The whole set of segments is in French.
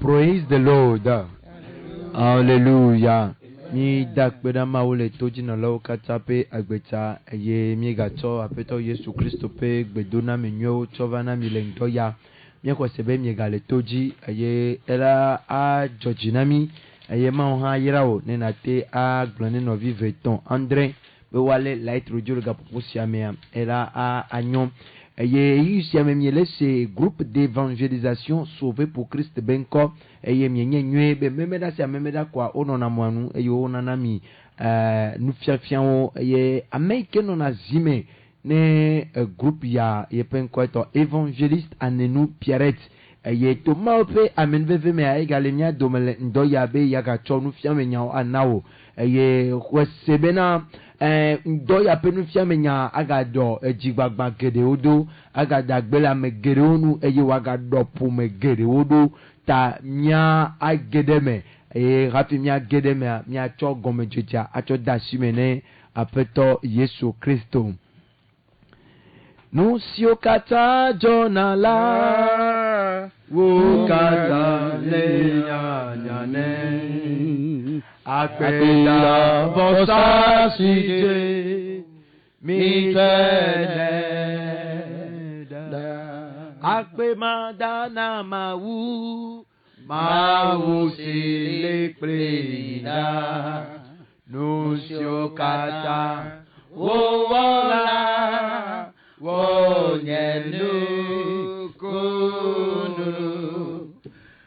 Praise the Lord. Hallelujah. Mi dakpeda maule toji na lau katape agbeta ye mi gato apeto Yesu Kristo pe gbedona menyo chovana milento ya mi ko sebe mi gale toji ye era a jojinami ye ma ha yirawo ne na te a glone no vivre ton André be wale light rojur ga pusia me era a agnon ye yusia me mi laisse groupe d'évangélisation sauvé pour Christ benko eye mienye nwe be memeda sia memeda kwa ono na mwanu eyo ona na mi nu fiafiao ye ameke no na zime ne groupe ya ye penko to évangéliste anenu Pierrette ye to maope amenveve me ay galemia domele ndo ya be ya ga chonu fiame nya anawo ye kwesebena ndo ya penu fiame nya aga do ejigbagba gede odo aga dagbela me gede onu eye waga do pu me gede odo ta mia agedeme rapi mia gedeme mia cho gomejeja acho dasimene apeto Yesu Kristo nusiokata jonala wukata lenyanyane akpeda bosasite mitene akpe madana mawu sile plena nusiokata wowola wonyelu kunu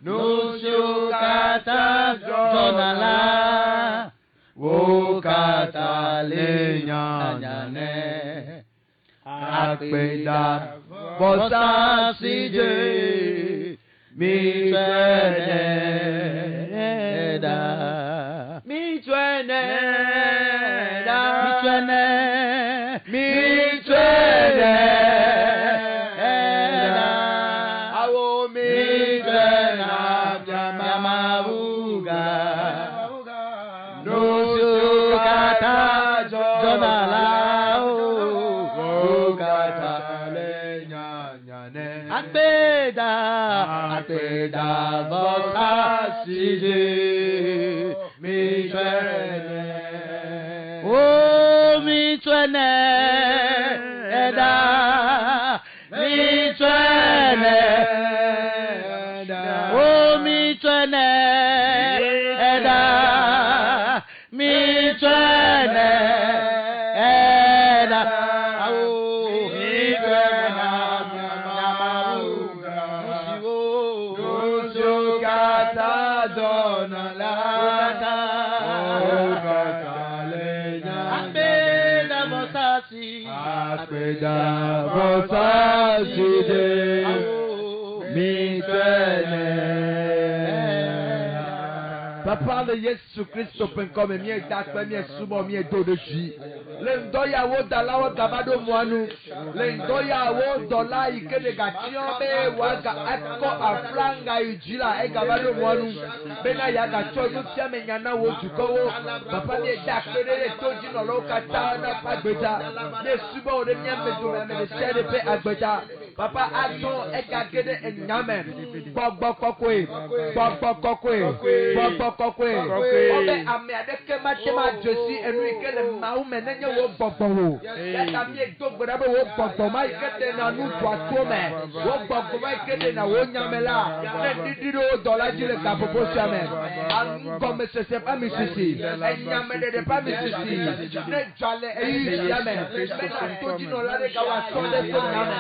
nusiokata jonala wokata lenyanyane akpeda bosasije mitweneda awo mitwena byamabuga nusukata jonala ukata lenyanyane akpeda bosasije mitwene mitwene eda mitwene mitwene eda mitwene eda mitwena nyamabuga nusukata donala akpeda bosaside mitwene. Papa le Yesu Kristo penkome mie dakpe mie sumo mie do de ji. Le ndoya wo dalawo gabado mwanu. Le ndoya wo dola ikede gation be waga eko aflanga ijila e gabado mwanu. Bena ya gacho no tia menyana wo tukowo. Papa mie dakpe de toji no lo kata na pagbeta. Ne sumo de mie medo me shede pe agbeta. Papa aton e gagede enyame. Gbogbo kokwe. Gbogbo kokwe. Gbogbo kokwe. Obe ame adeke matema josi enu ikele maume nenye wo gbogbo wo. Yata mi egbo dabe wo gbogbo ma ikete na nu twato me. Wo gbogbo ma ikete na wo nyamela. Ne didiro dola jile kapopo siame. Ango me sese pa mi sisi. Enyame de pa mi sisi. Ne jale eyi siame. Mena toji no lade kawa sonde so nyame.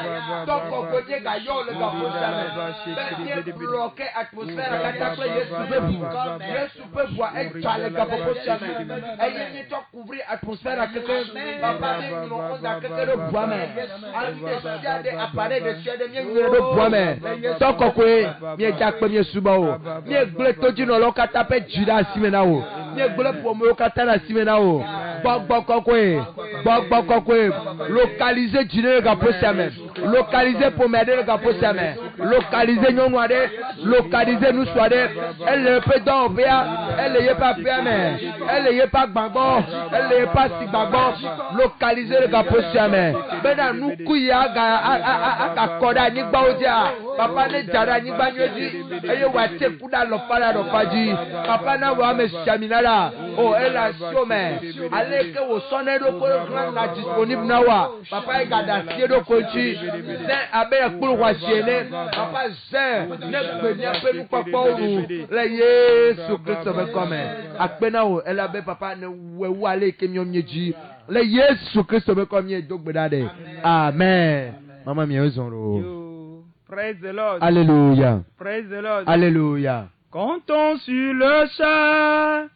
localiser Djine le Gaposiame, localiser pour m'aider le Gaposiame, localiser Nyonwade, localiser nous soirée, elle ne peut pas faire, elle n'est pas fermée, elle n'est pas Bango, elle n'est pas Sigbango, localiser le Gaposiame. Maintenant nous couillons à Koda Nigbaodia, papa ne Jara Nigbanyoji, et Wate Kuda Lopala Lopaji, papa n'a pas me chaminala, oh elle a chômé, allez que au sonnet de Koran la disponible nawa, papa est gadassier de Kochi, c'est avec pour Wachene, papa c'est ne peut nous pas pour nous, les Jésus Christ me comme, à Penao, elle avait papa ne ou aller que myomyeji, les Jésus Christ me comme yé donc bedade, amen. Maman mia ozonro. Praise the Lord. Alléluia. Praise the Lord. Alléluia. Comptons sur le chat,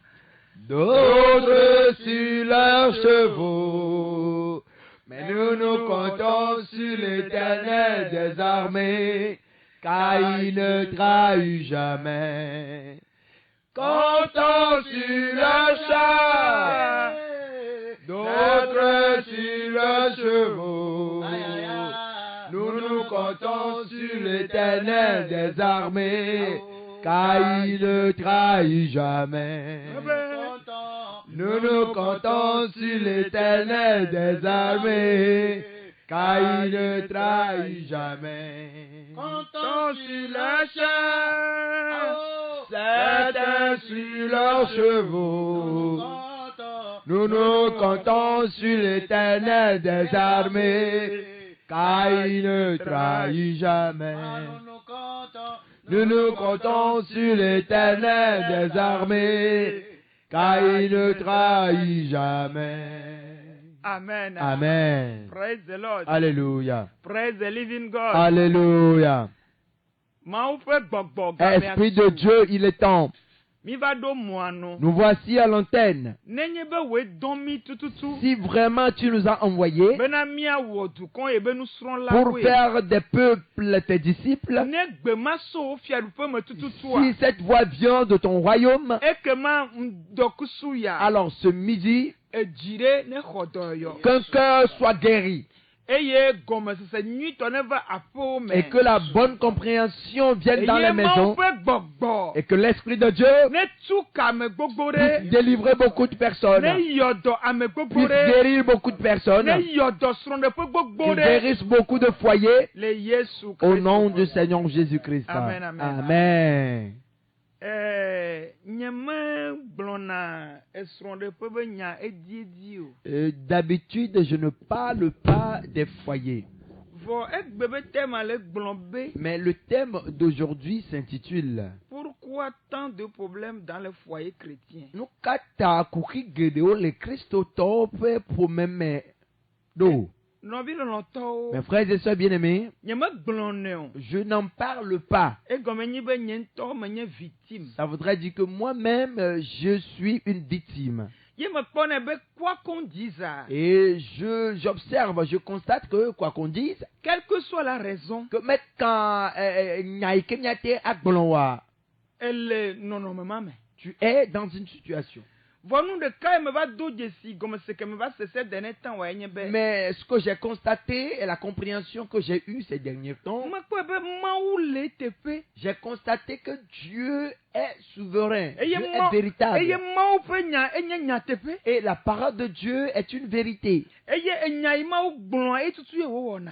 d'autres sur leurs chevaux, mais nous comptons sur l'Éternel des armées, car il ne trahit jamais. Comptons sur le chat, d'autres sur leurs chevaux. Nous comptons sur l'Éternel des armées, car il ne trahit jamais. Nous comptons sur l'Éternel des armées, car il ne trahit jamais. comptons sur le chat, Certains sur leurs chevaux. Nous comptons sur l'Éternel des armées, car il ne trahit jamais. Nous comptons sur l'Éternel des armées, car il ne trahit jamais. Amen. Amen. Praise the Lord. Alléluia. Praise the living God. Alléluia. Esprit de Dieu, il est temps. Nous voici à l'antenne. Si vraiment tu nous as envoyés pour faire des peuples tes disciples, si cette voix vient de ton royaume, alors ce midi, qu'un cœur soit guéri. Et que la bonne compréhension vienne dans les maisons. Et que l'Esprit de Dieu puisse délivrer beaucoup de personnes. Puisse guérir beaucoup de personnes. Qu'il guérisse beaucoup de foyers. Au nom du Seigneur Jésus-Christ. Amen. Amen. Amen. D'habitude, je ne parle pas des foyers. Mais le thème d'aujourd'hui s'intitule Pourquoi tant de problèmes dans les foyers chrétiens? Mes frères et sœurs bien-aimés, je n'en parle pas. Ça voudrait dire que moi-même, je suis une victime. Quoi qu'on dise, et j'observe, je constate que quoi qu'on dise, quelle que soit la raison, que même quand tu es dans une situation. Mais ce que j'ai constaté et la compréhension que j'ai eue ces derniers temps, j'ai constaté que Dieu est souverain, Dieu est véritable. Et la parole de Dieu est une vérité.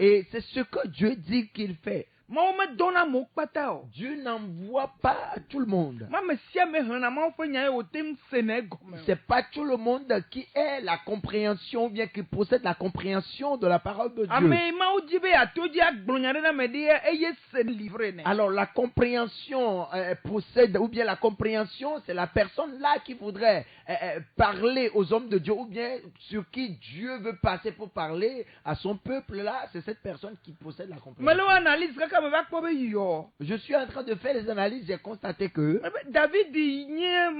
Et c'est ce que Dieu dit qu'il fait. Mawo me donna mo kpata o. Dieu n'envoie pas à tout le monde. Ma me sia me hana mawo fe nya o tem sene gome. C'est pas tout le monde qui ait la compréhension, ou bien qui possède la compréhension de la parole de Dieu. Ame mawo jibe atoji agblonya na me de eye se livrer ne. Alors la compréhension possède, ou bien la compréhension, c'est la personne là qui voudrait parler aux hommes de Dieu, ou bien sur qui Dieu veut passer pour parler à son peuple là, c'est cette personne qui possède la compréhension. Melo analyse kaka me va ko be yo. Je suis en train de faire les analyses, j'ai constaté que David nye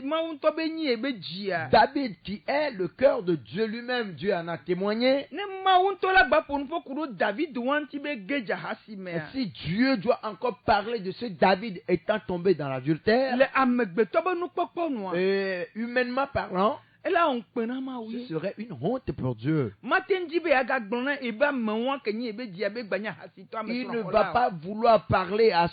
maunto be nye be jia. David, qui est le cœur de Dieu lui-même, Dieu en a témoigné. Ne maunto la ba pour fo kudo David wanti be geja hasime. Et si Dieu doit encore parler de ce David étant tombé dans l'adultère, Le amegbeto be nu pokpo no. humainement parlant, Et là on pena ma ce oui. serait une honte pour Dieu. Matin jibe aga gbona e ba menwa kenyi e be jia be gbanya hasito ame. Il ne va pas vouloir parler à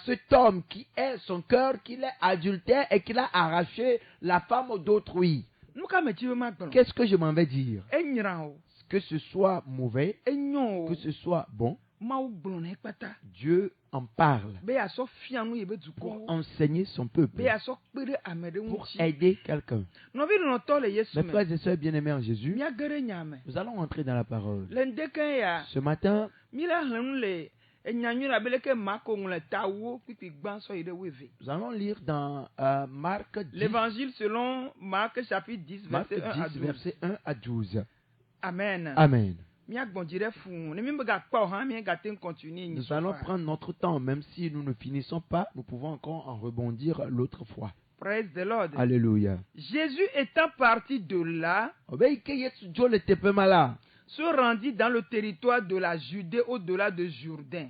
cet homme qui est son cœur, qu'il est adultère et qu'il a arraché la femme d'autrui. Nou ka me jibe ma gbona. Qu'est-ce que je m'en vais dire? Enyira o. Que ce soit mauvais, Enyo. que ce soit bon, Mawu gbona e kpata. Dieu en parle Be aso fianu e be pour duko. enseigner son peuple, Be aso kpere amede pour unchi. aider quelqu'un. No vi no to le Yesu Mes me. frères et sœurs bien-aimés en Jésus, Mia gere nyame. nous allons entrer dans la parole. Le ndeken ya. Ce matin, Mila hlen le enyanyura beleke mako ngule tawo pipi gbanso ide weve. nous allons lire dans Marc 10, L'évangile selon Marc chapitre 10 Marc verset 1 à 10, 12. verset 1 à 12. Amen. Amen. Mia gbonjire fun. Ne mi ga pa o han mi ga ten continuer ni. Nous allons prendre notre temps, même si nous ne finissons pas, nous pouvons encore en rebondir l'autre fois. Praise the Lord. Alléluia. Jésus étant parti de là, se rendit dans le territoire de la Judée au-delà de Jourdain.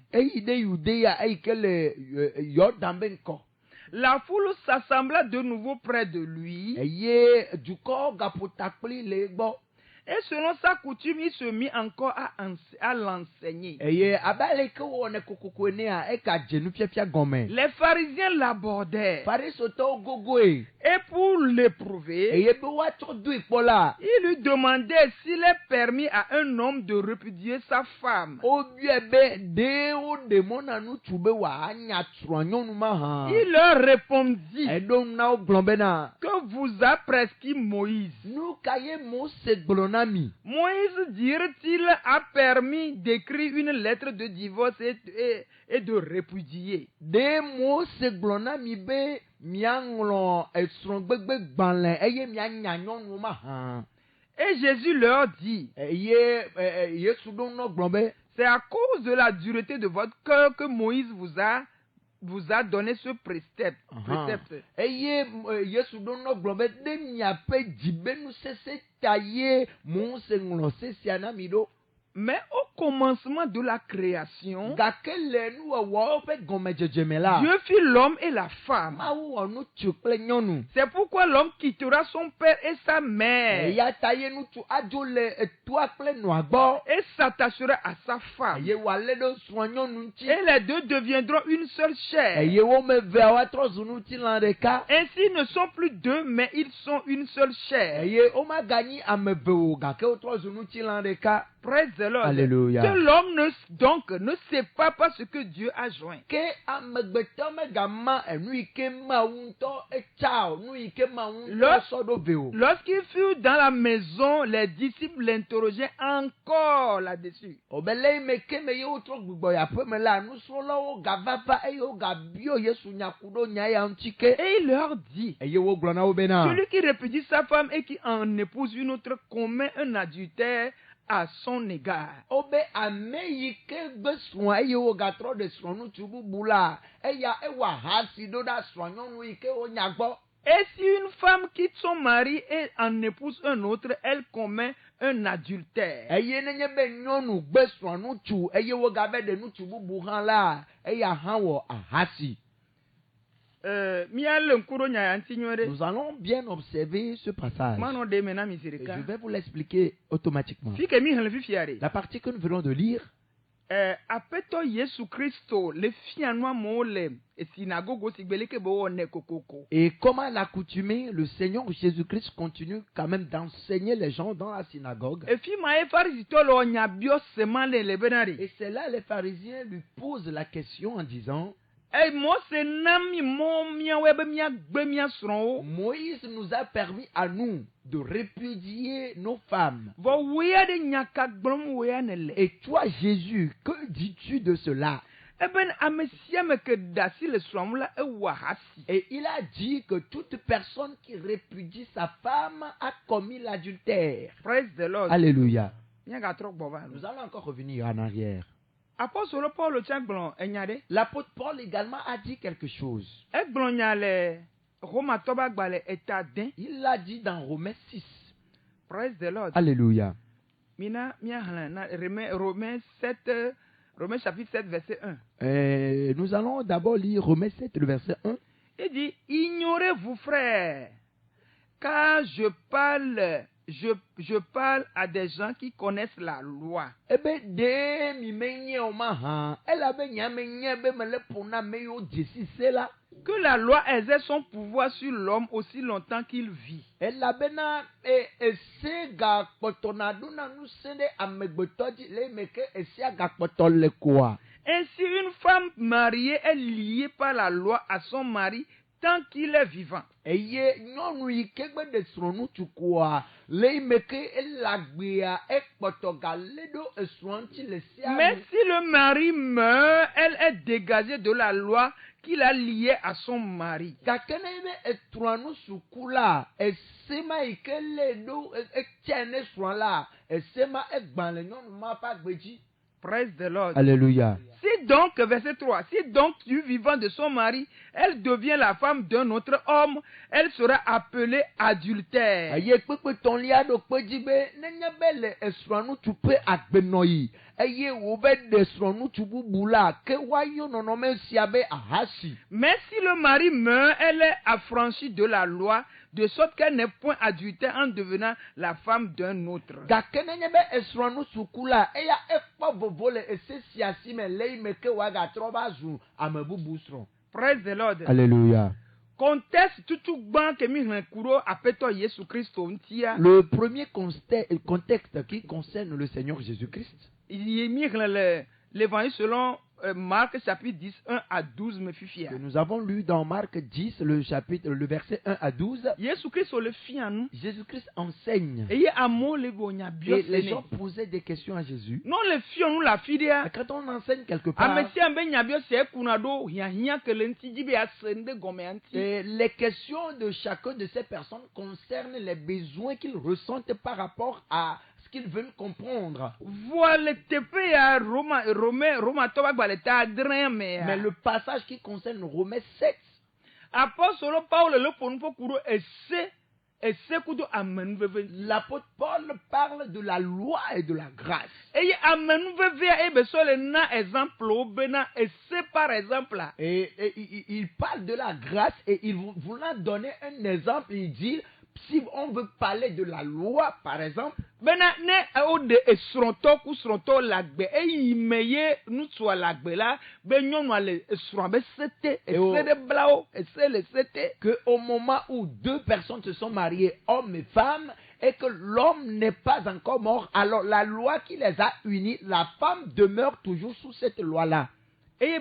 La foule s'assembla de nouveau près de lui. Et selon sa coutume, il se mit encore à l'enseigner. Les pharisiens l'abordèrent. Et pour l'éprouver, il lui demandait s'il est permis à un homme de répudier sa femme. Il leur répondit que vous a prescrit Moïse. Moïse, dirait-il, a permis d'écrire une lettre de divorce et de répudier. Et Jésus leur dit, c'est à cause de la dureté de votre cœur que Moïse vous a donné ce précepte. Mais au commencement de la création, Dieu fit l'homme et la femme. C'est pourquoi l'homme quittera son père et sa mère et s'attachera à sa femme. Et les deux deviendront une seule chair. Ainsi, ils ne sont plus deux, mais ils sont une seule chair. Praise the Lord. Alléluia. Que l'homme ne sait pas ce que Dieu a joint. Lorsqu'il fut dans la maison, les disciples l'interrogeaient encore là-dessus. Et il leur dit, celui qui répudie sa femme et qui en épouse une autre commet un adultère à son égard. Et si une femme quitte son mari et en épouse un autre, elle commet un adultère. Nous allons bien observer ce passage. Je vais vous l'expliquer automatiquement. La partie que nous venons de lire, Apeto Yesu Christo le fianwa mole synagogue sigbeleke bo ne kokoko. Et comme à l'accoutumée, le Seigneur Jésus-Christ continue quand même d'enseigner les gens dans la synagogue. Et c'est là les pharisiens lui posent la question en disant: Moïse nous a permis à nous de répudier nos femmes. Et toi, Jésus, que dis-tu de cela? Et il a dit que toute personne qui répudie sa femme a commis l'adultère. Praise the Lord. Alléluia. Nous allons encore revenir en arrière. L'apôtre Paul également a dit quelque chose. Il l'a dit dans Romains 6. Praise the Lord. Alléluia. Romains chapitre 7, verset 1. Nous allons d'abord lire Romains 7, le verset 1. Il dit: Ignorez-vous, frères, car je parle à des gens qui connaissent la loi. Que la loi exerce son pouvoir sur l'homme aussi longtemps qu'il vit. Ainsi, une femme mariée est liée par la loi à son mari tant qu'il est vivant. Mais si le mari meurt, elle est dégagée de la loi qu'il a liée à son mari. Praise the Lord. Alléluia. Si donc, verset 3, si donc du vivant de son mari, elle devient la femme d'un autre homme, elle sera appelée adultère. Mais si le mari meurt, elle est affranchie de la loi, de sorte qu'elle n'est point adultère en devenant la femme d'un autre. Praise the Lord. Alléluia. Le premier contexte qui concerne le Seigneur Jésus-Christ, l'évangile selon Marc chapitre 10, 1 à 12 me fit fier. Que nous avons lu dans Marc 10, le verset 1 à 12. Jésus-Christ enseigne. Et les gens posaient des questions à Jésus. Quand on enseigne quelque part, et les questions de chacun de ces personnes concernent les besoins qu'ils ressentent par rapport à qu'ils veulent comprendre. Mais le passage qui concerne Romains 7, l'apôtre Paul parle de la loi et de la grâce. Et il parle de la grâce et il voulant donner un exemple. Il dit: si on veut parler de la loi, par exemple, que au moment où deux personnes se sont mariées, homme et femme, et que l'homme n'est pas encore mort, alors la loi qui les a unis, la femme demeure toujours sous cette loi-là. Et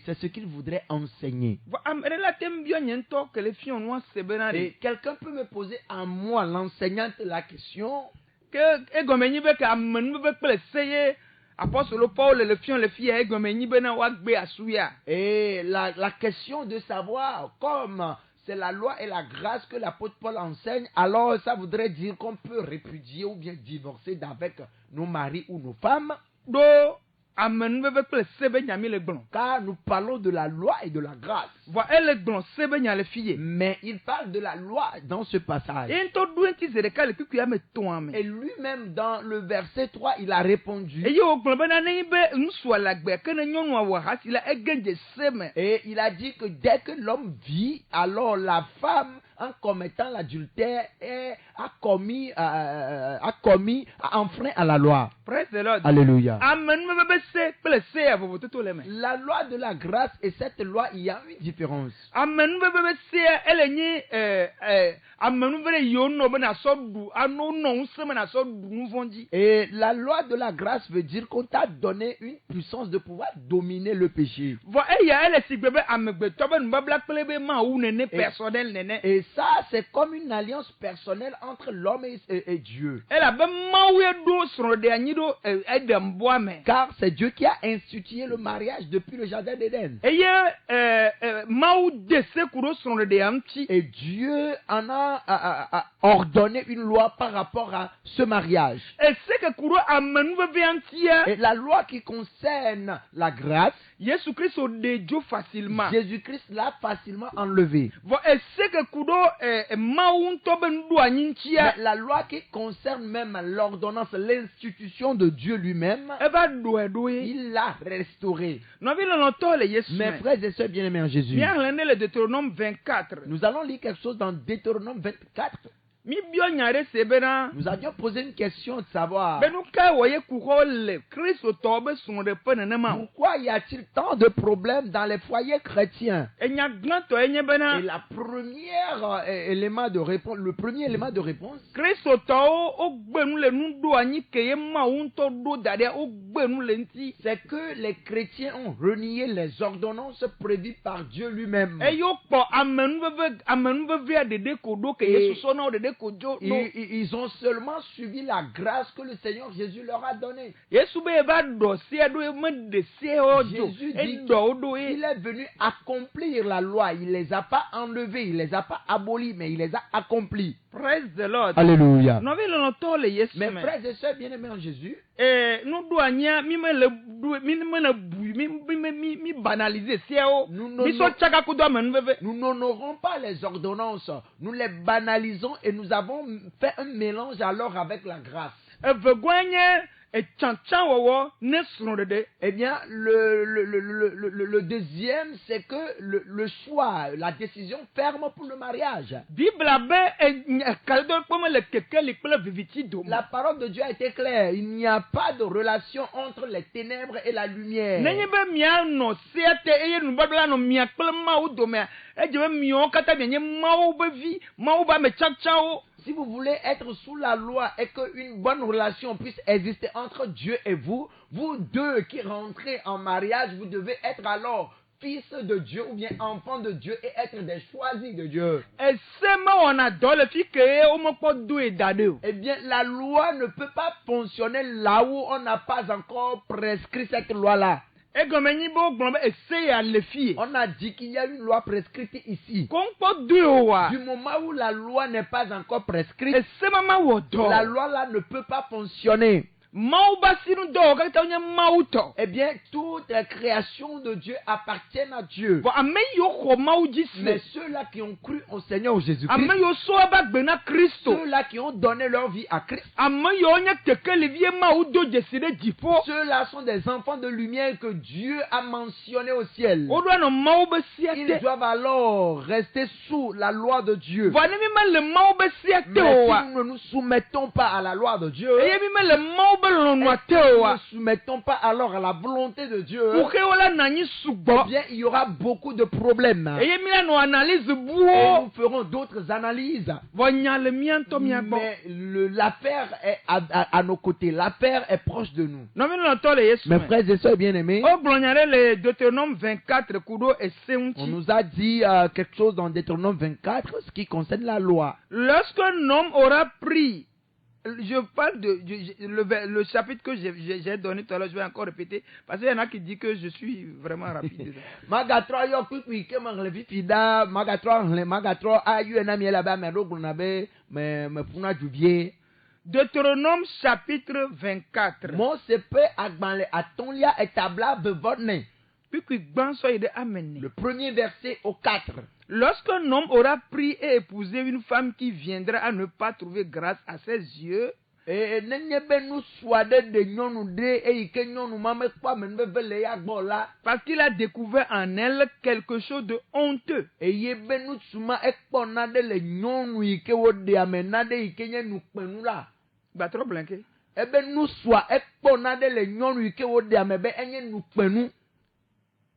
c'est ce qu'il voudrait enseigner. Et quelqu'un peut me poser à moi, l'enseignante, la question: et la question de savoir, comme c'est la loi et la grâce que l'apôtre Paul enseigne, alors ça voudrait dire qu'on peut répudier ou bien divorcer d'avec nos maris ou nos femmes. Car nous parlons de la loi et de la grâce. Mais il parle de la loi dans ce passage. Et lui-même dans le verset 3, il a répondu. Et il a dit que dès que l'homme vit, alors la femme en commettant l'adultère a enfreint à la loi. Praise the Lord. Alléluia. La loi de la grâce et cette loi, il y a une différence. Et la loi de la grâce veut dire qu'on t'a donné une puissance de pouvoir dominer le péché. Et ça, c'est comme une alliance personnelle entre l'homme et Dieu. Car c'est Dieu qui a institué le mariage depuis le jardin d'Éden. Et Dieu en a ordonné une loi par rapport à ce mariage. Et la loi qui concerne la grâce, Jésus-Christ l'a facilement enlevé. La loi qui concerne même l'ordonnance, l'institution de Dieu lui-même, il l'a restauré. Mes frères et sœurs bien-aimés en Jésus, nous allons lire quelque chose dans Deutéronome 24. Nous avions posé une question de savoir pourquoi y a-t-il tant de problèmes dans les foyers chrétiens. Et la première élément de réponse, le premier élément de réponse, c'est que les chrétiens ont renié les ordonnances prévues par Dieu lui-même. Ils ont seulement suivi la grâce que le Seigneur Jésus leur a donnée. Jésus dit qu'il est venu accomplir la loi. Il ne les a pas enlevés, il ne les a pas abolis, mais il les a accomplis. Praise the Lord. Alléluia. Mes frères et sœurs bien-aimés en Jésus, nous n'honorons pas les ordonnances, nous les banalisons et nous avons fait un mélange alors avec la grâce. Eh bien, le deuxième, c'est que le choix, la décision ferme pour le mariage. La parole de Dieu a été claire. Il n'y a pas de relation entre les ténèbres et la lumière. Si vous voulez être sous la loi et qu'une bonne relation puisse exister entre Dieu et vous, vous deux qui rentrez en mariage, vous devez être alors fils de Dieu ou bien enfant de Dieu et être des choisis de Dieu. Eh bien, la loi ne peut pas fonctionner là où on n'a pas encore prescrit cette loi-là. On a dit qu'il y a une loi prescrite ici. Du moment où la loi n'est pas encore prescrite, la loi là ne peut pas fonctionner. Eh bien, toutes les créations de Dieu appartiennent à Dieu. Mais ceux-là qui ont cru au Seigneur Jésus-Christ, ceux-là qui ont donné leur vie à Christ, ceux-là sont des enfants de lumière que Dieu a mentionnés au ciel. Ils doivent alors rester sous la loi de Dieu. Mais si nous ne nous soumettons pas à la loi de Dieu, nous ne soumettons pas alors à la volonté de Dieu, eh bien, il y aura beaucoup de problèmes. Et nous ferons d'autres analyses. Mais l'affaire est à nos côtés. L'affaire est proche de nous. Mes frères et sœurs bien-aimés, on nous a dit quelque chose dans Deutéronome 24, ce qui concerne la loi. Lorsqu'un homme aura pris, je parle de le chapitre que j'ai donné tout à l'heure, je vais encore répéter, parce qu'il y en a qui disent que je suis vraiment rapide. Deutéronome chapitre 24. Le premier verset au 4. Lorsqu'un homme aura pris et épousé une femme qui viendra à ne pas trouver grâce à ses yeux, Parce qu'il a découvert en elle quelque chose de honteux. Bah trop blanqué.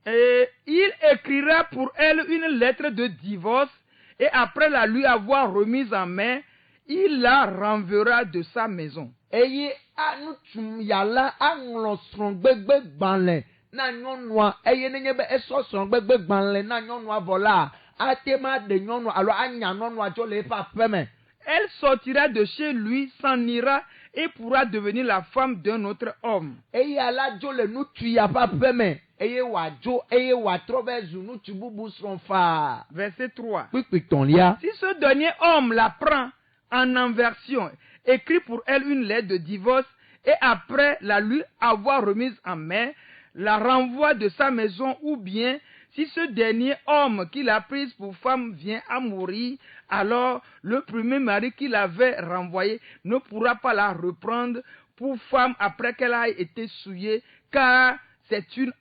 Et il écrira pour elle une lettre de divorce et après la lui avoir remise en main, il la renverra de sa maison. Elle sortira de chez lui, s'en ira et pourra devenir la femme d'un autre homme. Verset 3. Si ce dernier homme la prend en inversion, écrit pour elle une lettre de divorce et après la lui avoir remise en main, la renvoie de sa maison, ou bien si ce dernier homme qui l'a prise pour femme vient à mourir, alors le premier mari qui l'avait renvoyée ne pourra pas la reprendre pour femme après qu'elle ait été souillée, car c'est une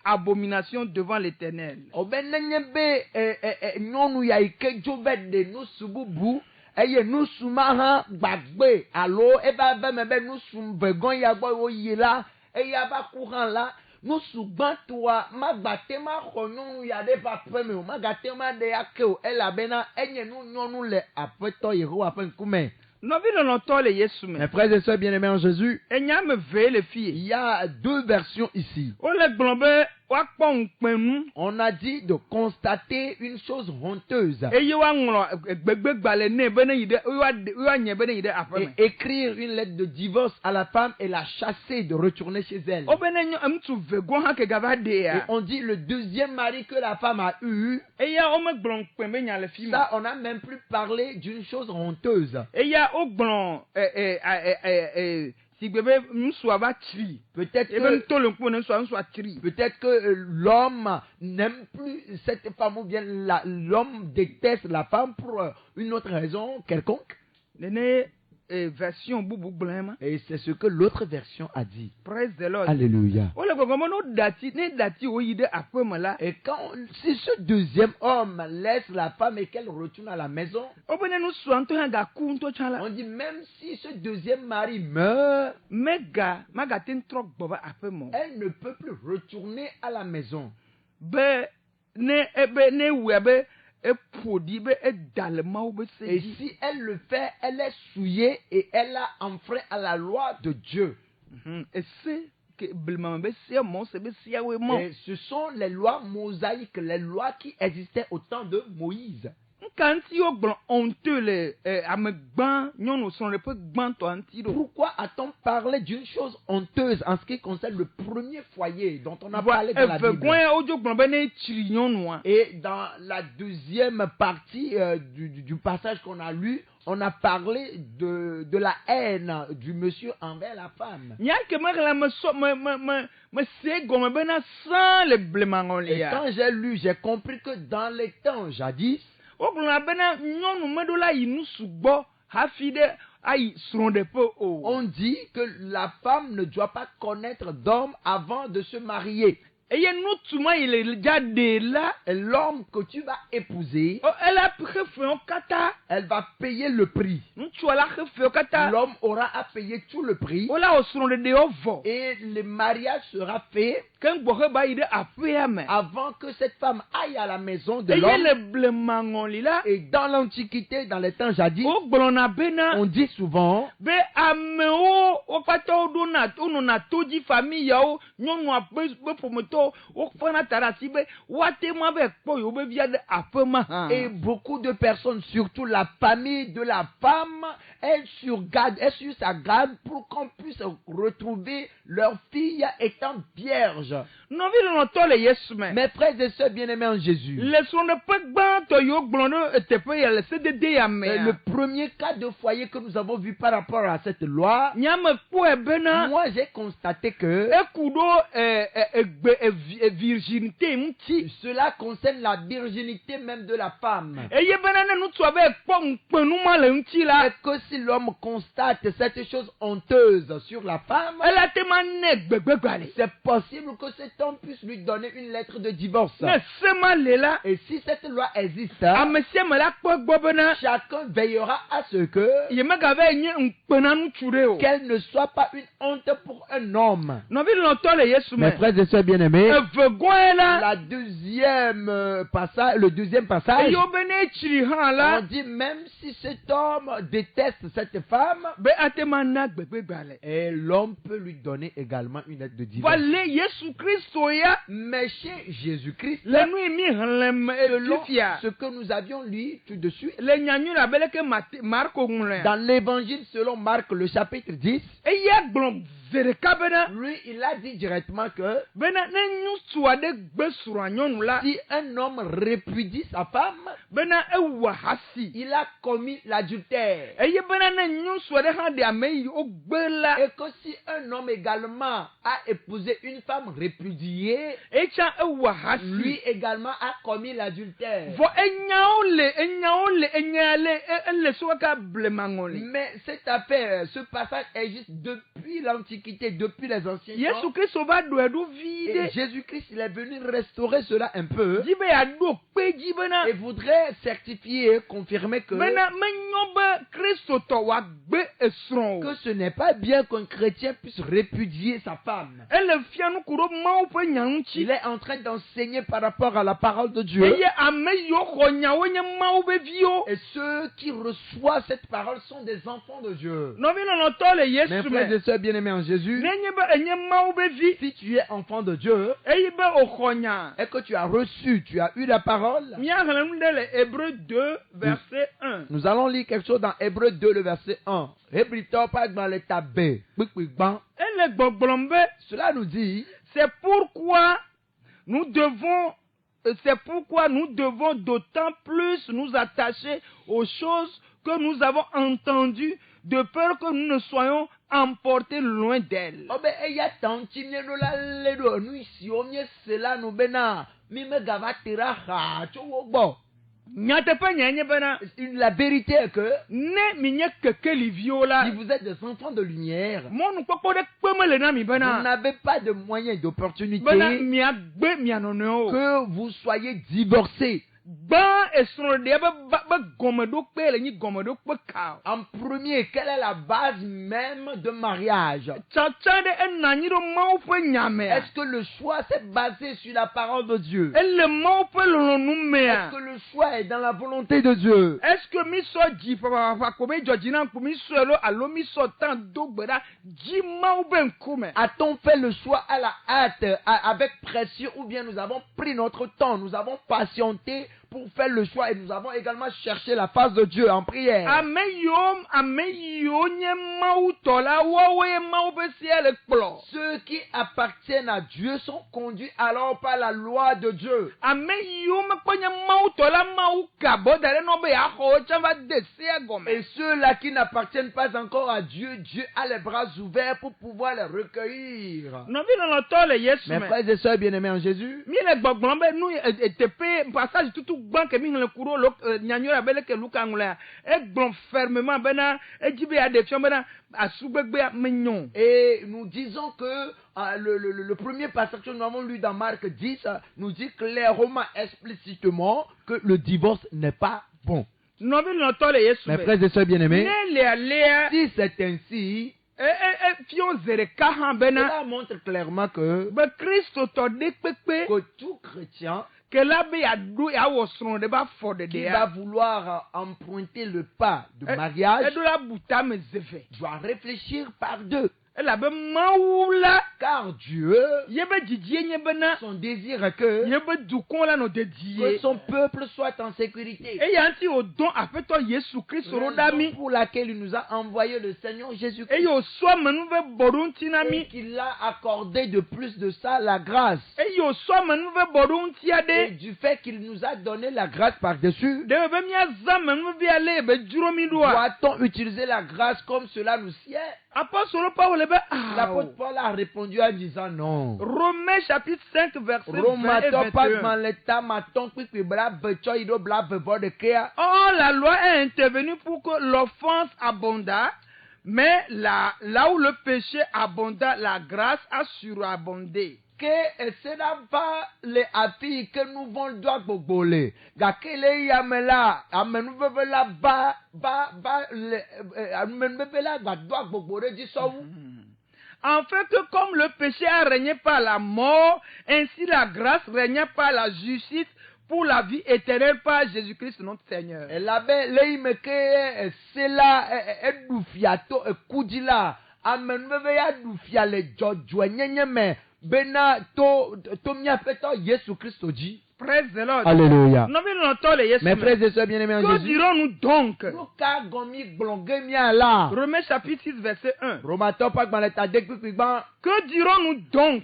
abomination devant l'Éternel. Mes frères et sœurs bien-aimés en Jésus, il y a deux versions ici. On a dit de constater une chose honteuse. Et écrire une lettre de divorce à la femme et la chasser de retourner chez elle. Et on dit le deuxième mari que la femme a eu. Ça, on n'a même plus parlé d'une chose honteuse. Peut-être que l'homme n'aime plus cette femme ou bien l'homme déteste la femme pour une autre raison quelconque. Et c'est ce que l'autre version a dit. Praise the Lord. Alléluia. Et quand si ce deuxième homme laisse la femme et qu'elle retourne à la maison, on dit même si ce deuxième mari meurt, elle ne peut plus retourner à la maison. Et si elle le fait, elle est souillée et elle a enfreint à la loi de Dieu. Et ce sont les lois mosaïques, les lois qui existaient au temps de Moïse. Pourquoi a-t-on parlé d'une chose honteuse en ce qui concerne le premier foyer dont on a parlé dans la Bible? Et dans la deuxième partie du passage qu'on a lu, on a parlé de la haine du monsieur envers la femme. Et quand j'ai lu, j'ai compris que dans les temps jadis, on dit que la femme ne doit pas connaître d'homme avant de se marier. Et l'homme que tu vas épouser, elle va payer le prix. L'homme aura à payer tout le prix. Et le mariage sera fait avant que cette femme aille à la maison de l'homme. Et dans l'Antiquité, dans les temps jadis, on dit souvent et beaucoup de personnes, surtout la famille de la femme, est sur sa garde pour qu'on puisse retrouver leur fille étant vierge. Mes frères et sœurs bien-aimés en Jésus. Le premier cas de foyer que nous avons vu par rapport à cette loi, moi j'ai constaté que cela concerne la virginité même de la femme. Et que si l'homme constate cette chose honteuse sur la femme, c'est possible que cet homme puisse lui donner une lettre de divorce. Et si cette loi existe, chacun veillera à ce que qu'elle ne soit pas une honte pour un homme. Mes frères et sœurs bien-aimés, le deuxième passage, on dit même si cet homme déteste cette femme, et l'homme peut lui donner également une lettre de divorce. Mais chez Jésus-Christ, selon ce que nous avions lu tout de suite, dans l'évangile selon Marc, le chapitre 10, lui, il a dit directement que si un homme répudie sa femme, il a commis l'adultère. Et que si un homme également a épousé une femme répudiée, lui également a commis l'adultère. Mais cette affaire, ce passage existe depuis l'Antiquité, depuis les anciens temps. Et Jésus-Christ, il est venu restaurer cela un peu. Et voudrait certifier, confirmer que ce n'est pas bien qu'un chrétien puisse répudier sa femme. Il est en train d'enseigner par rapport à la parole de Dieu. Et ceux qui reçoivent cette parole sont des enfants de Dieu. Mes frères et sœurs bien-aimés en Jésus, si tu es enfant de Dieu et que tu as reçu, tu as eu la parole, nous allons lire quelque chose dans Hébreux 2, le verset 1. Cela nous dit, c'est pourquoi nous devons d'autant plus nous attacher aux choses que nous avons entendues, de peur que nous ne soyons emportés loin d'elles. La vérité est que si vous êtes des enfants de lumière, vous n'avez pas de moyens d'opportunité que vous soyez divorcés. En premier, quelle est la base même de mariage? Est-ce que le choix s'est basé sur la parole de Dieu? Est-ce que le choix est dans la volonté de Dieu? A-t-on fait le choix à la hâte, avec pression, ou bien nous avons pris notre temps, nous avons patienté pour faire le choix et nous avons également cherché la face de Dieu en prière? Ceux qui appartiennent à Dieu sont conduits alors par la loi de Dieu. Et ceux-là qui n'appartiennent pas encore à Dieu, Dieu a les bras ouverts pour pouvoir les recueillir. Mes frères et sœurs bien-aimés en Jésus, et nous disons que le premier passage que nous avons lu dans Marc 10 nous dit clairement, explicitement, que le divorce n'est pas bon. Mes frères et sœurs bien-aimés, si c'est ainsi, cela montre clairement que tout chrétien qui va vouloir emprunter le pas de mariage doit réfléchir par deux. Car Dieu, son désir est que son peuple soit en sécurité. Raison pour laquelle il nous a envoyé le Seigneur Jésus-Christ. Et qu'il a accordé de plus de ça la grâce. Et du fait qu'il nous a donné la grâce par-dessus, doit-on utiliser la grâce comme cela nous sied? L'apôtre Paul a répondu en disant non. Romains chapitre 5 verset 20 et 21. Or la loi est intervenue pour que l'offense abondât, mais là où le péché abonda, la grâce a surabondé. Que cela va les affaires que nous vont doit boboler. Gakele yamela amenu bebela ba amenu bebela doit boboler du saut. En fait que comme le péché a régné par la mort, ainsi la grâce régna par la justice pour la vie éternelle par Jésus-Christ notre Seigneur. Et là ben leime que cela edufiato ekudila amenu bebeya dufia le jojo nyenye Bena to mia feto Jésus Christ dit. Praise the Lord. Alléluia. Mes frères et sœurs bien-aimés en Jésus. Que dirons-nous donc? Romains chapitre 6 verset 1. Que dirons-nous donc?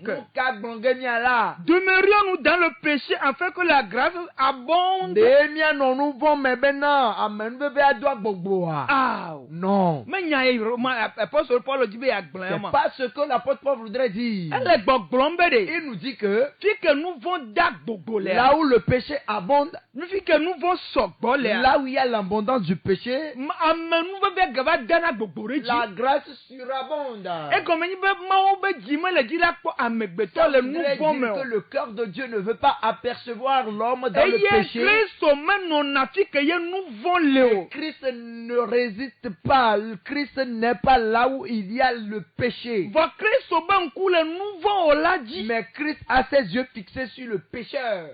Demeurions-nous dans le péché afin que la grâce abonde? Ah, non. L'apôtre Paul dit c'est pas ce que l'apôtre Paul voudrait dire. Il nous dit que nous vont là où le péché abonde, là où il y a l'abondance du péché, la grâce surabonde. Que le cœur de Dieu ne veut pas apercevoir l'homme dans le péché. Christ ne résiste pas. Christ n'est pas là où il y a le péché. Mais Christ a ses yeux fixés sur le pécheur.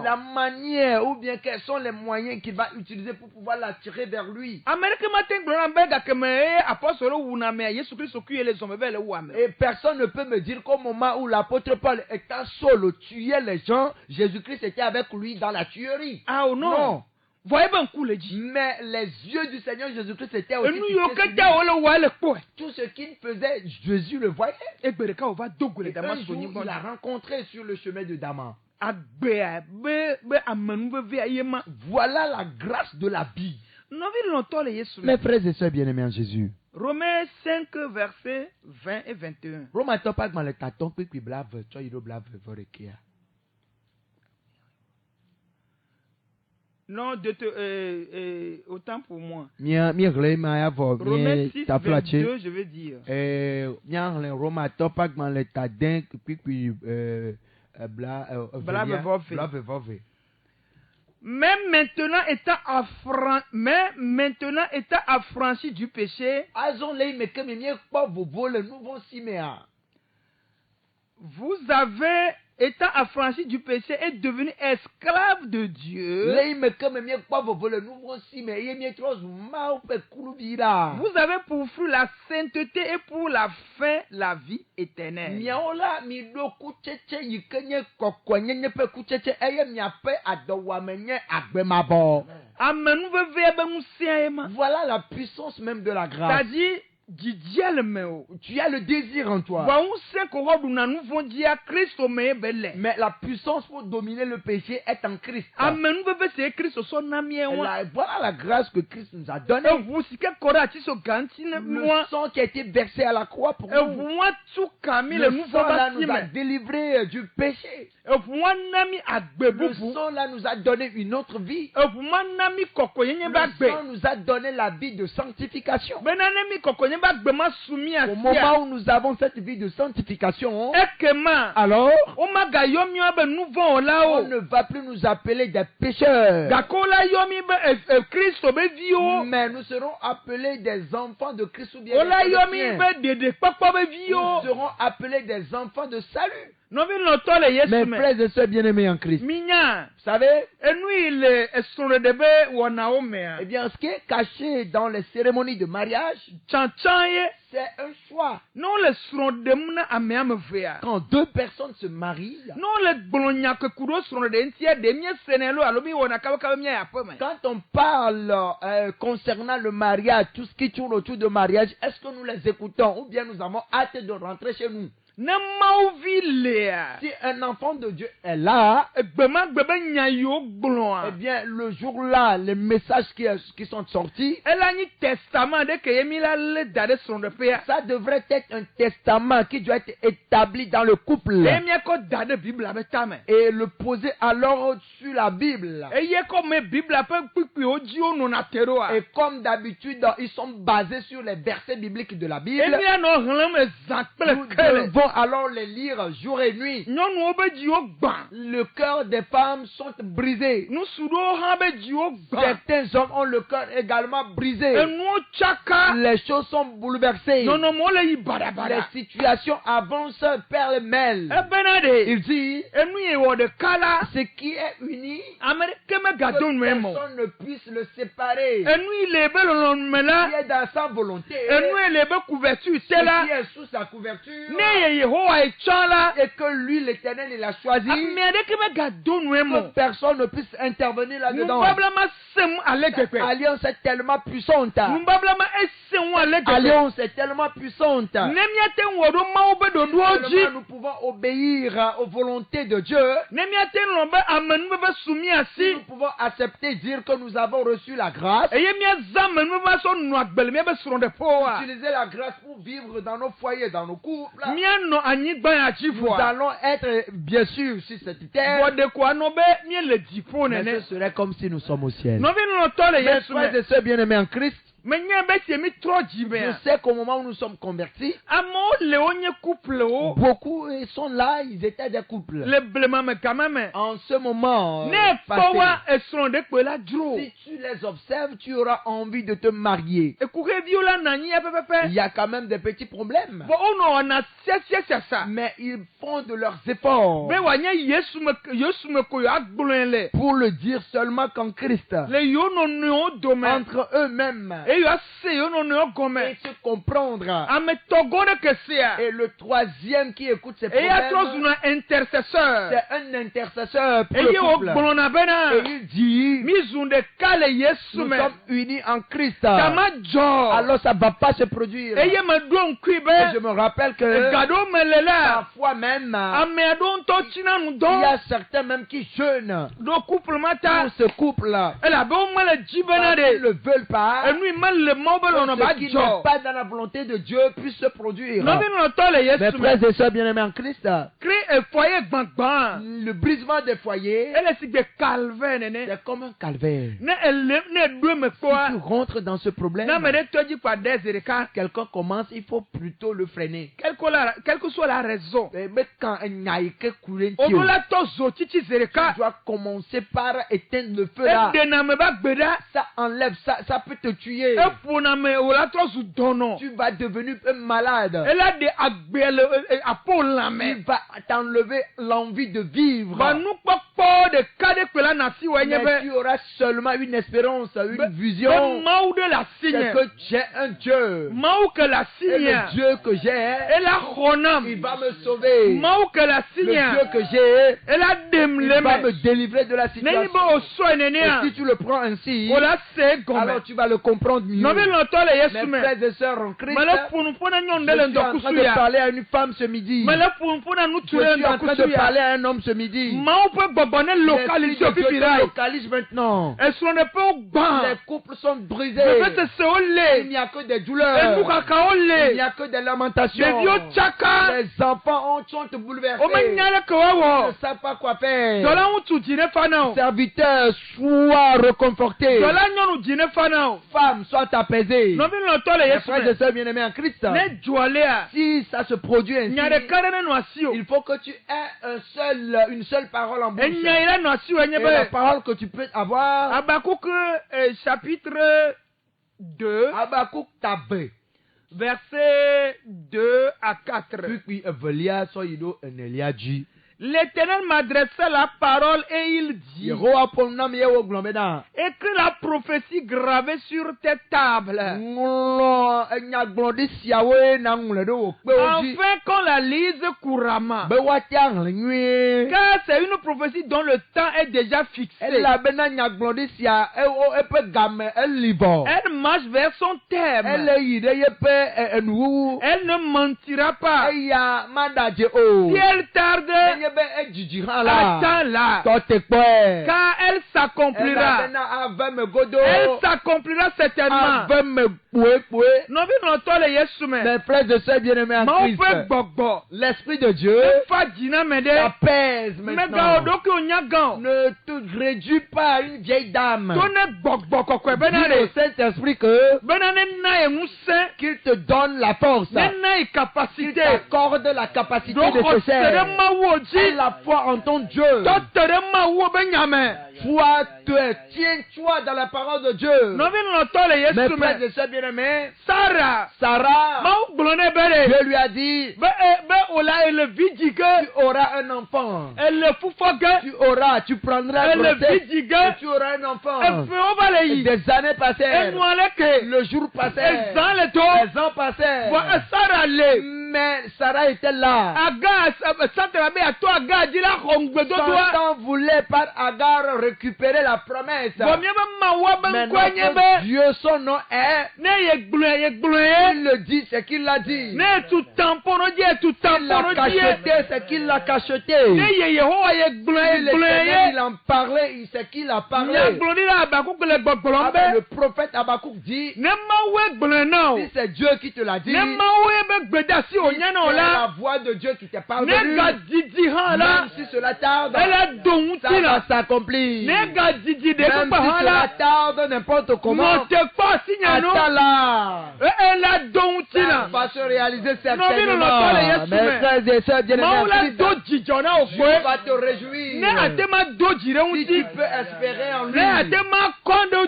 La manière ou bien quels sont les moyens qu'il va utiliser pour pouvoir l'attirer vers lui. Et personne ne peut me dire qu'au moment où l'apôtre Paul étant solo tuait les gens, Jésus-Christ était avec lui dans la tuerie. Ah non. Non. Mais les yeux du Seigneur Jésus-Christ étaient aussi fixés sur lui. Tout ce qu'il faisait, Jésus le voyait. Et un jour, il l'a rencontré sur le chemin de Damas. Voilà la grâce de la vie. Mes frères et sœurs bien-aimés en Jésus. Romains 5 versets 20 et 21. Non, autant pour moi. Romains 6, 22, je veux dire. Mais maintenant étant affranchi du péché, vous avez étant affranchi du péché et devenu esclave de Dieu. Vous avez pourfui la sainteté et pour la fin la vie éternelle. Voilà la puissance même de la grâce. C'est-à-dire, tu as le désir en toi. Mais la puissance pour dominer le péché est en Christ. Voilà la grâce que Christ nous a donnée. Le sang qui a été versé à la croix pour nous. Le sang là nous a délivrés du péché. Le sang là nous a donné une autre vie. Le sang nous a donné la vie de sanctification. Au moment où nous avons cette vie de sanctification, alors on ne va plus nous appeler des pécheurs, mais nous serons appelés des enfants de Christ ou bien nous serons appelés des enfants de salut. Mes frères et sœurs bien-aimés en Christ. Vous savez, eh bien, ce qui est caché dans les cérémonies de mariage, c'est un choix. Quand deux personnes se marient, quand on parle concernant le mariage, tout ce qui tourne autour du mariage, est-ce que nous les écoutons ou bien nous avons hâte de rentrer chez nous? Si un enfant de Dieu est là, eh bien, le jour-là, les messages qui sont sortis, ça devrait être un testament qui doit être établi dans le couple et le poser alors sur la Bible. Et comme d'habitude, ils sont basés sur les versets bibliques de la Bible. Nous devons alors les lire jour et nuit. Le cœur des femmes sont brisés. Certains hommes ont le cœur également brisé. Les choses sont bouleversées. Les situations avancent pêle-mêle. Il dit, ce qui est uni, que personne ne puisse le séparer. Qui est dans sa volonté, qui est sous sa couverture, et que lui, l'Éternel, il a choisi, que personne ne puisse intervenir là-dedans. L'alliance est tellement puissante. L'alliance est tellement puissante. Nous pouvons obéir aux volontés de Dieu. Si nous pouvons accepter, dire que nous avons reçu la grâce. Utiliser la grâce pour vivre dans nos foyers, dans nos couples. Nous allons être, bien sûr, sur cette terre. Mais ce serait comme si nous sommes au ciel. Mes frères et sœurs bien-aimés en Christ, je sais qu'au moment où nous sommes convertis, beaucoup sont là, ils étaient des couples. En ce moment, si tu les observes, tu auras envie de te marier. Il y a quand même des petits problèmes. Mais ils font de leurs efforts pour le dire seulement qu'en Christ. Entre eux-mêmes. Et se comprendre. Et le troisième qui écoute ces problèmes, c'est un intercesseur pour le couple. Et il dit, nous sommes unis en Christ. Alors ça ne va pas se produire. Et je me rappelle que parfois même, il y a certains même qui jeûnent pour ce couple-là. Ils ne le veulent pas. Ce qui n'est pas dans la volonté de Dieu puisse se produire. Mes frères et sœurs bien-aimés en Christ, le brisement des foyers, c'est comme un calvaire. Si tu rentres dans ce problème, quelqu'un commence, il faut plutôt le freiner. Quelle que soit la raison, tu dois commencer par éteindre le feu là. Ça enlève, ça peut te tuer. Tu vas devenir malade. Il va t'enlever l'envie de vivre. Mais tu auras seulement une espérance, une vision. C'est que j'ai un Dieu. Et le Dieu que j'ai, il va me sauver. Le Dieu que j'ai, il va me délivrer de la situation. Et si tu le prends ainsi, alors tu vas le comprendre mieux. Mes frères et sœurs en Christ, je suis en train de parler à une femme ce midi. Je suis en train de parler à un homme ce midi. Les filles de Dieu se localisent maintenant. Les couples sont brisés. Il n'y a que des douleurs. Il n'y a que des lamentations. Les enfants sont bouleversés. Ils ne savent pas quoi faire. Serviteurs, sois réconfortés. Femmes, soient apaisées. Mes frères et sœurs bien-aimés en Christ, si ça se produit ainsi, il faut que tu aies une seule parole en bouche. Et la parole que tu peux avoir, Habakkuk chapitre 2, Habakkuk Tabé, Versets 2 à 4. L'Éternel m'adressa la parole et il dit: écris la prophétie gravée sur tes tables, afin qu'on la lise couramment. Car c'est une prophétie dont le temps est déjà fixé. Elle marche vers son terme. Elle ne mentira pas. Si elle tarde, attends-la, car elle s'accomplira. Elle s'accomplira certainement. Mes frères et sœurs bien-aimés en Christ, l'Esprit de Dieu t'apaise maintenant. Ne te réduis pas à une vieille dame. Dis au Saint-Esprit qu'il te donne la force, qu'il t'accorde la capacité nécessaire et la foi en ton Dieu. Tiens-toi dans la parole de Dieu. Mes frères et sœurs bien-aimés, Sarah, Dieu lui a dit: tu auras un enfant. Tu prendras un grossesse et tu auras un enfant. Des années passèrent, le jour passait, les ans passèrent. Mais Sarah était là. Satan voulait par Agar récupérer la promesse. Mais notre Dieu, son nom est. Il le dit, c'est qu'il l'a dit. Il l'a cacheté, c'est qu'il l'a cacheté. Il en parlait, c'est qu'il a parlé. Avec le prophète Habakkuk dit: si c'est Dieu qui te l'a dit, c'est la voix de Dieu qui te parle. Même si cela tarde, ça va s'accomplir. Même si cela tarde, n'importe comment, attends-la. Ça va se réaliser certainement. Mes frères et sœurs bien-aimés, tu vas te réjouir. Si tu peux espérer en lui,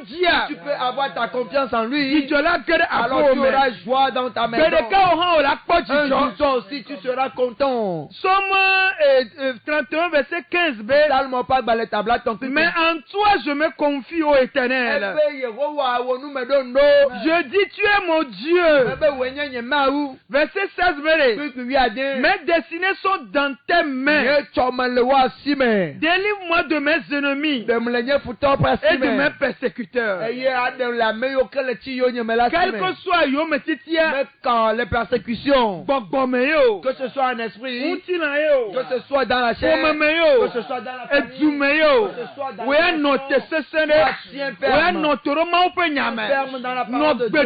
si tu peux avoir ta confiance en lui, alors tu auras joie dans ta maison. Un jour toi aussi tu seras content. Somme 31 verset 15b. Mais en toi je me confie au Éternel. Je dis tu es mon Dieu. Verset 16b. Mes destinées sont dans tes mains. Délivre-moi de mes ennemis et de mes persécuteurs. Quel que soit quand les persécutions, que ce soit en esprit, que ce soit dans la chair, que ce soit dans la famille, que ce soit dans la maison, ferme dans la parole de Dieu.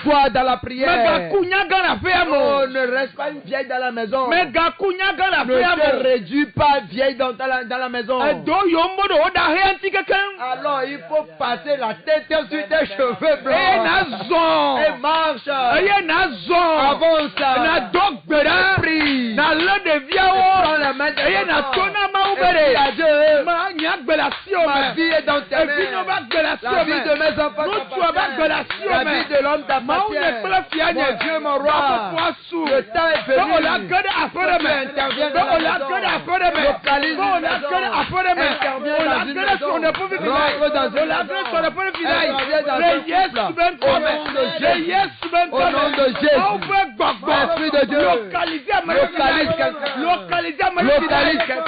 Sois dans la prière. Oh, ne reste pas une vieille dans la maison. Ne te réduis pas vieille dans la maison. Alors il faut passer la tête sur tes cheveux blancs et marche. Avance. Prie. Prends la main de ma vie est dans tes mains. La vie de mes enfants t'appartient. La vie de l'homme t'appartient. Mon Dieu, mon roi, le temps est venu. Interviens dans la maison. Localise une maison. Interviens dans une maison. Rentre dans une maison. Interviens dans un couple. Au nom de Jésus. Au nom de Jésus. Esprit de Dieu. Localise quelqu'un. Localise quelqu'un.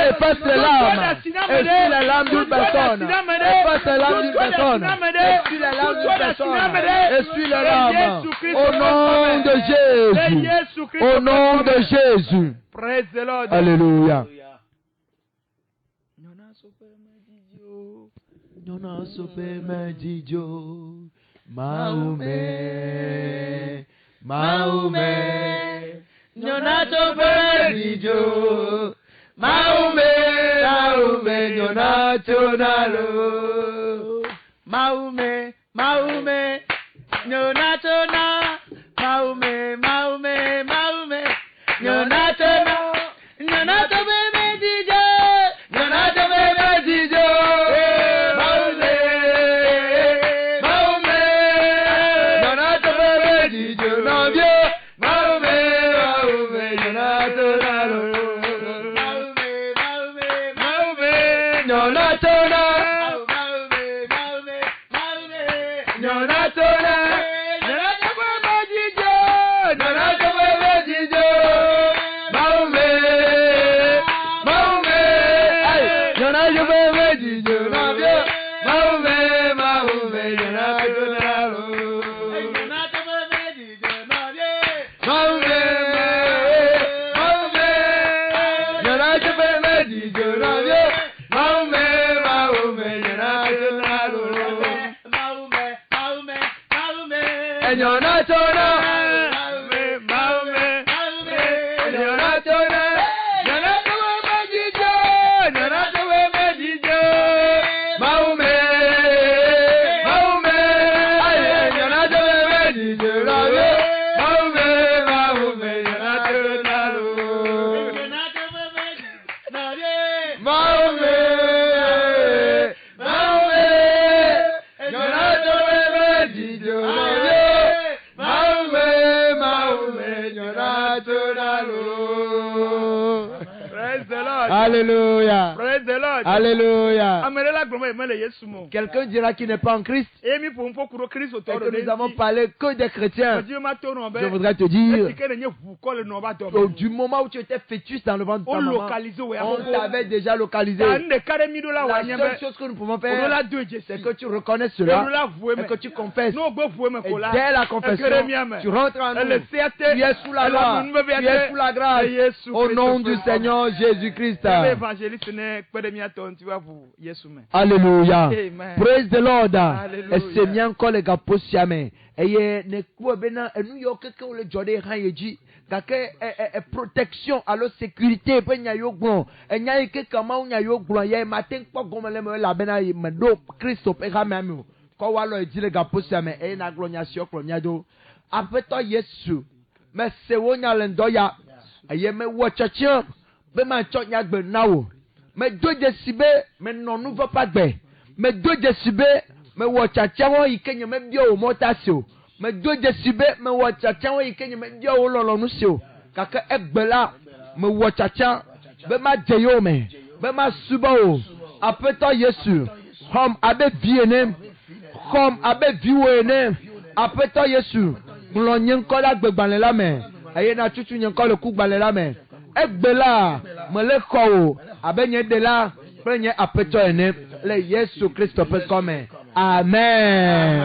Efface les larmes. Essuie les larmes d'une personne. Efface les larmes d'une personne. Essuie les larmes d'une personne. Essuie les larmes. Au nom de Jésus. Au nom de Jésus. Praise the Lord. Alléluia. Maumé, Nyona Chope Dijo. Maumé, Nyona Chonalo. Maumé, Nyona Chona. Maumé, Nyona Chona. Nyona Chope Dijo. Nyona Chope Dijo. Alléluia. Praise the Lord. Alléluia. Quelqu'un dira qu'il n'est pas en Christ. Et que nous avons parlé que des chrétiens. Je voudrais te dire, du moment où tu étais fœtus dans le ventre de ta maman, on t'avait déjà localisé. La seule chose que nous pouvons faire, c'est que tu reconnaisses cela et que tu confesses. Et dès la confession, tu rentres en nous. Tu es sous la loi. Tu es sous la grâce. Au nom du Seigneur Jésus-Christ. Alléluia. Praise the Lord. Et c'est bien encore les gars possiamé. Et ne quoi bena et New York que le jodé hayeji. Kake protection alors sécurité pe nya yo gbon. E nya ke kama nya yo gbon ye matin po gomele me la bena ye medo Christo pe ga mami. Ko wa lo ejile gars possiamé e na gloniation kloniado. Apeto Yesu. Me se wo nya le ndoya. Aye me wo chacha. Be ma chonya gbe nawo. Me doje sibe me nonu va pas gbe. Me doje sibe me wo chacha wo ikenye me bio o motasio. Me doje sibe me wo chacha wo ikenye me bio o lolonu sio. Kaka egbela me wo chacha be ma jeyo me. Be ma suba o. Apeto Yesu. Hom abe viene. Hom abe viwene. Apeto Yesu. Mlo nyenko la gbegbanle la me. Aye na tutu nyenko le ku gbale la me. Egbela meleko abenye de la prenye apeto ene le Yesu Christo pe comme amen.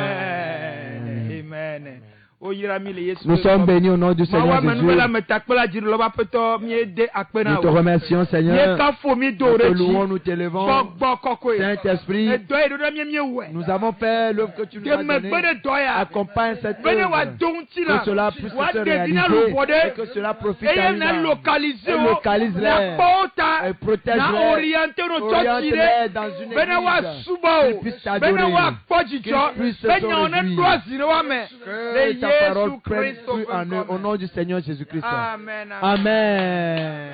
Amen. Nous sommes bénis au nom du Seigneur Jésus. Nous te remercions, Seigneur. Nous te louons, nous t'élevons. Saint-Esprit, nous avons fait l'œuvre que tu nous as donnée. Accompagne cette œuvre. Que cela puisse se réaliser et que cela profite à une âme. Et localise-les. Et protège-les. Oriente-les dans une église. Qu'ils puissent t'adorer. Qu'ils puissent se réjouir. Ta parole prenne plus en eux au nom du Seigneur Jésus-Christ. Amen. Amen.